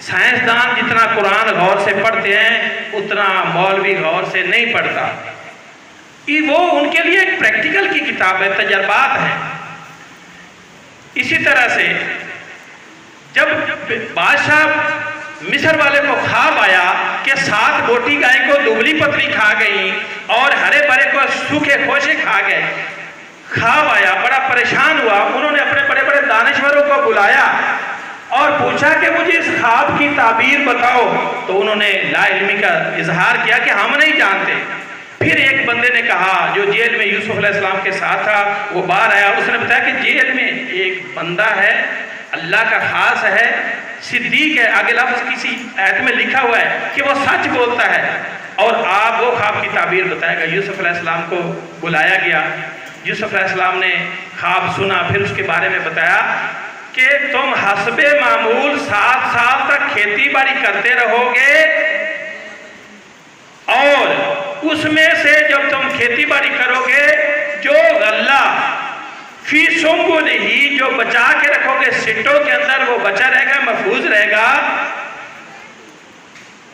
سائنسدان جتنا قرآن غور سے پڑھتے ہیں اتنا مولوی غور سے نہیں پڑھتا. وہ ان کے لیے ایک پریکٹیکل کی کتاب ہے، تجربات ہیں. اسی طرح سے جب بادشاہ مصر والے کو خواب آیا کہ 7 موٹی گائے کو دبلی پتلی کھا گئی اور ہرے بھرے کو سوکھے خوشے کھا گئے، خواب آیا، بڑا پریشان ہوا. انہوں نے اپنے بڑے بڑے دانشوروں کو بلایا اور پوچھا کہ مجھے اس خواب کی تعبیر بتاؤ. تو انہوں نے لا علمی کا اظہار کیا کہ ہم نہیں جانتے. پھر ایک بندے نے کہا جو جیل میں یوسف علیہ السلام کے ساتھ تھا، وہ باہر آیا، اس نے بتایا کہ جیل میں ایک بندہ ہے، اللہ کا خاص ہے، صدیق ہے. آگے لفظ کسی آیت میں لکھا ہوا ہے کہ وہ سچ بولتا ہے اور آپ وہ خواب کی تعبیر بتائے گا. یوسف علیہ السلام کو بلایا گیا. یوسف علیہ السلام نے خواب سنا، پھر اس کے بارے میں بتایا کہ تم حسب معمول 7 سال تک کھیتی باڑی کرتے رہو گے اور اس میں سے جب تم کھیتی باڑی کرو گے جو غلہ فی سنبلہ جو بچا کے رکھو گے سٹوں کے اندر وہ بچا رہے گا، محفوظ رہے گا.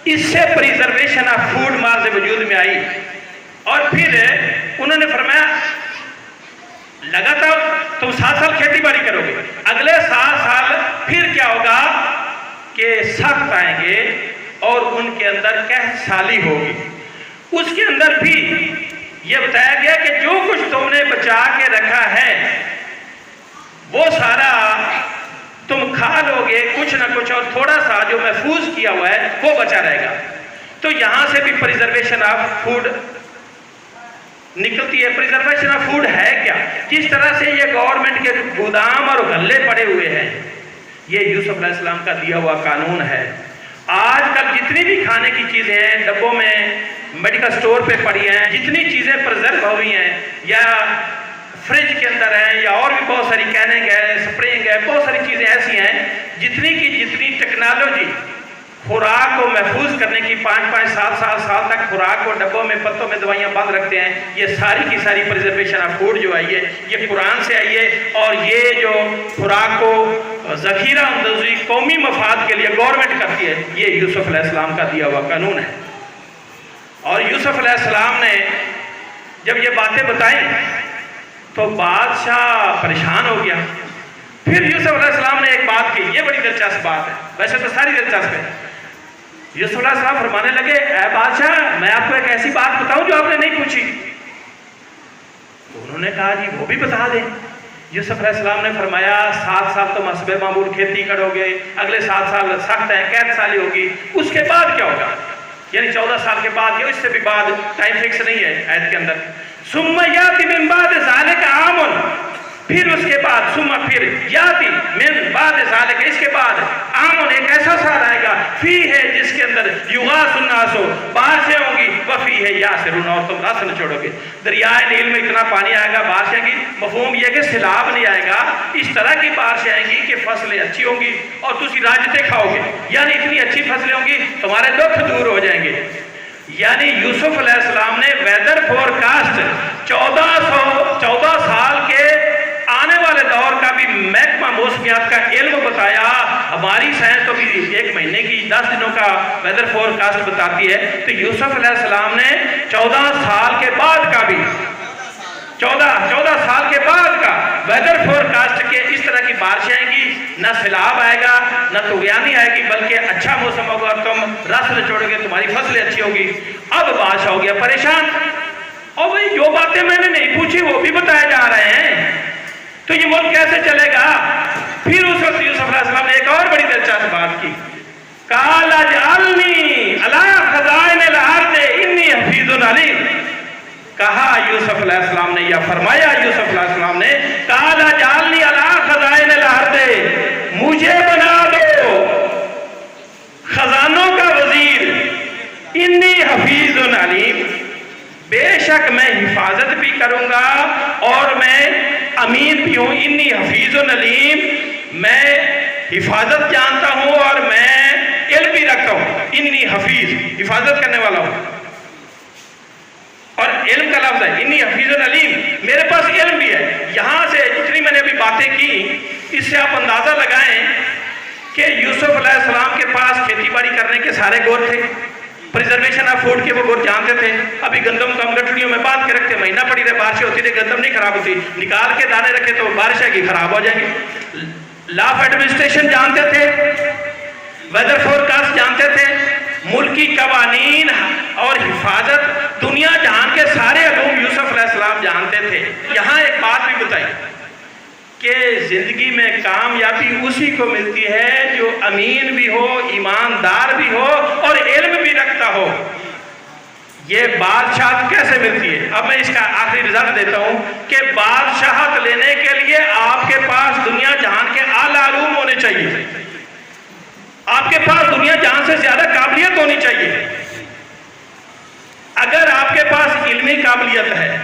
اس سے پریزرویشن آف فوڈ مارز وجود میں آئی. اور پھر انہوں نے فرمایا لگاتار تم 7 سال کھیتی باڑی کرو گے، اگلے 7 سال پھر کیا ہوگا کہ سخت آئیں گے اور ان کے اندر قحط سالی ہوگی. اس کے اندر بھی یہ بتایا گیا کہ جو کچھ تم نے بچا کے رکھا ہے وہ سارا تم کھا لو گے کچھ نہ کچھ، اور تھوڑا سا جو محفوظ کیا ہوا ہے وہ بچا رہے گا. تو یہاں سے بھی پریزرویشن آف فوڈ نکلتی ہے. پریزرویشن آف فوڈ ہے کیا؟ جس طرح سے یہ گورنمنٹ کے گودام اور غلے پڑے ہوئے ہیں، یہ یوسف علیہ السلام کا دیا ہوا قانون ہے. آج کل جتنی بھی کھانے کی چیزیں ہیں ڈبوں میں میڈیکل سٹور پہ پڑی ہیں، جتنی چیزیں پرزرو ہوئی ہیں یا فریج کے اندر ہیں یا اور بھی بہت ساری کیننگ ہے، سپرینگ ہے، بہت ساری چیزیں ایسی ہیں جتنی کی جتنی ٹیکنالوجی خوراک کو محفوظ کرنے کی 5-5 سال تک خوراک کو ڈبوں میں پتوں میں دوائیاں بند رکھتے ہیں، یہ ساری کی ساری پریزرویشن آف فوڈ جو آئی ہے یہ قرآن سے آئی ہے. اور یہ جو خوراک کو ذخیرہ اندوزی قومی مفاد کے لیے گورنمنٹ کرتی ہے، یہ یوسف علیہ السلام کا دیا ہوا قانون ہے. اور یوسف علیہ السلام نے جب یہ باتیں بتائیں تو بادشاہ پریشان ہو گیا. پھر یوسف علیہ السلام نے ایک بات کی، یہ بڑی دلچسپ بات ہے، ویسے تو ساری دلچسپ ہے. یوسف علیہ السلام فرمانے لگے اے بادشاہ میں آپ کو ایک ایسی بات بتاؤں جو آپ نے نہیں پوچھی. تو انہوں نے کہا جی وہ بھی بتا دیں. یوسف علیہ السلام نے فرمایا 7 سال تم حسب معمول کھیتی کرو گے، اگلے 7 سال سخت ہیں، قحط سالی ہوگی، اس کے بعد کیا ہوگا؟ یعنی 14 سال کے بعد یا اس سے بھی بعد، ٹائم فکس نہیں ہے آیت کے اندر. ثم یاتی من بعد ذالک عام، پھر اس کے بعد پھر یاتی من بعد ذالک، اس کے بعد عام ایک ایسا سال آئے گا فی ہے جس کے اندر یغاث الناس، بارشیں ہوں گی، وفی ہے یاسرون، اور تم رس نہ چھوڑو گے. دریائے نیل میں اتنا پانی آئے گا، بارشیں گی. مفہوم یہ کہ سیلاب نہیں آئے گا، اس طرح کی بارشیں آئیں گی کہ فصلیں اچھی ہوں گی اور تسی راجتے کھاؤ گے. یعنی اتنی اچھی فصلیں ہوں گی تمہارے دکھ دور ہو جائیں گے. یعنی یوسف علیہ السلام نے ویدر فورکاسٹ 14 سال کے آنے والے دور کا بھی محکمہ موسمیات کا علم بتایا. ہماری سائنس تو بھی 1 مہینے کی 10 دنوں کا ویدر فورکاسٹ بتاتی ہے، تو یوسف علیہ السلام نے 14 سال کے بعد کا بھی 14 سال کے بعد کا ویدر فورکاسٹ کے اس طرح کی بارشیں آئیں گی، نہ سیلاب آئے گا نہ طغیانی آئے گی، بلکہ اچھا موسم ہوگا، تم رس نچوڑو گے، تمہاری فصلیں اچھی ہوگی. اب بادشاہ ہو گیا پریشان، اور بھائی جو باتیں میں نے نہیں پوچھی وہ بھی بتائے جا رہے ہیں، تو یہ ملک کیسے چلے گا؟ پھر اس وقت یوسف علیہ السلام نے ایک اور بڑی دلچسپ بات کی. قال اجعلنی علی خزائن الارض انی حفیظ علیم. کہا یوسف علیہ السلام نے، یا فرمایا یوسف علیہ السلام نے، قال اجعلنی علی خزائن الارض، مجھے بنا دو خزانوں کا وزیر، انی حفیظ علیم، بے شک میں حفاظت بھی کروں گا اور میں امین بھی ہوں. انی حفیظ علیم، میں حفاظت جانتا ہوں اور میں علم بھی رکھتا ہوں. انی حفیظ، حفاظت کرنے والا ہوں، اور علم کا لفظ ہے انی حفیظ علیم، میرے پاس علم بھی ہے. یہاں سے جتنی میں نے ابھی باتیں کی اس سے آپ اندازہ لگائیں کہ یوسف علیہ السلام کے پاس کھیتی باڑی کرنے کے سارے گور تھے، پریزرویشن آف فوڈ کے وہ گور جانتے تھے. ابھی گندم کو ہم گٹھڑیوں میں باندھ کے رکھتے، مہینہ پڑی رہے، بارشیں ہوتی تھی، گندم نہیں خراب ہوتی، نکال کے دانے رکھے تو بارشیں کی خراب ہو جائیں گے. لا آف ایڈمنسٹریشن جانتے تھے، ویدر فورکاسٹ جانتے تھے، ملکی قوانین اور حفاظت، دنیا جہان کے سارے علوم یوسف علیہ السلام جانتے تھے. یہاں ایک بات بھی بتائی کہ زندگی میں کامیابی اسی کو ملتی ہے جو امین بھی ہو، ایماندار بھی ہو اور علم بھی رکھتا ہو. یہ بادشاہت کیسے ملتی ہے؟ اب میں اس کا آخری رزلٹ دیتا ہوں کہ بادشاہت لینے کے لیے آپ کے پاس دنیا جہان کے اعلیٰ علوم ہونے چاہیے، آپ کے پاس دنیا جہان سے زیادہ قابلیت ہونی چاہیے. اگر آپ کے پاس علمی قابلیت ہے،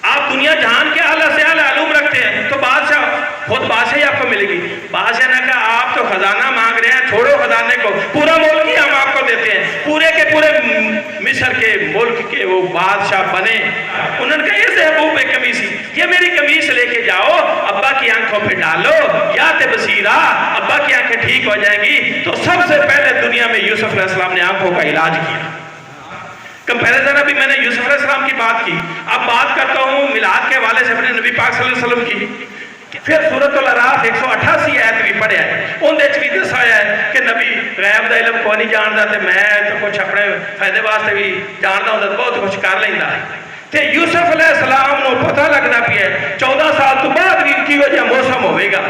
آپ دنیا جہان کے اعلیٰ سے اعلیٰ علوم رکھتے ہیں، تو بادشاہ خود بادشاہی آپ کو ملے گی. بادشاہ نے کہا آپ تو خزانہ مانگ رہے ہیں، چھوڑو خزانے کو، پورا ملک ہی ہم آپ کو دیتے ہیں. پورے کے پورے مصر کے ملک کے وہ بادشاہ بنے. انہوں نے کہا یہ حبوب قمیص، یہ میری قمیص لے کے جاؤ، ابا کی آنکھوں پہ ڈالو، یا تے بصیرہ، ابا کی آنکھیں ٹھیک ہو جائیں گی. تو سب سے پہلے دنیا میں یوسف علیہ السلام نے آنکھوں کا علاج کیا. کمپیریزن ابھی میں نے یوسف علیہ السلام کی بات کی، اب بات کرتا ہوں میلاد کے حوالے سے اپنے نبی پاک صلی اللہ علیہ وسلم کی. پھر سورۃ الاعراف 188 آیت بھی پڑھیا ہے، اندر بھی دسایا ہے کہ نبی غیب دا علم کو نہیں جاندا تے میں تو کچھ اپنے فائدے واسطے بھی جاندا ہوندا، بہت کچھ کر لیندا. تے یوسف علیہ السلام نو پتہ لگدا پیا 14 سال تو بعد بھی کی وجہ موسم ہوے گا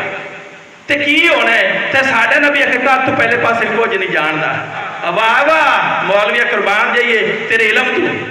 تے کی ہونا ہے. تے ساڈے نبی اکرم تو پہلے پاسے کچھ نہیں جاندا. واہ واہ مولوی قربان جائیے تیرے علم تو.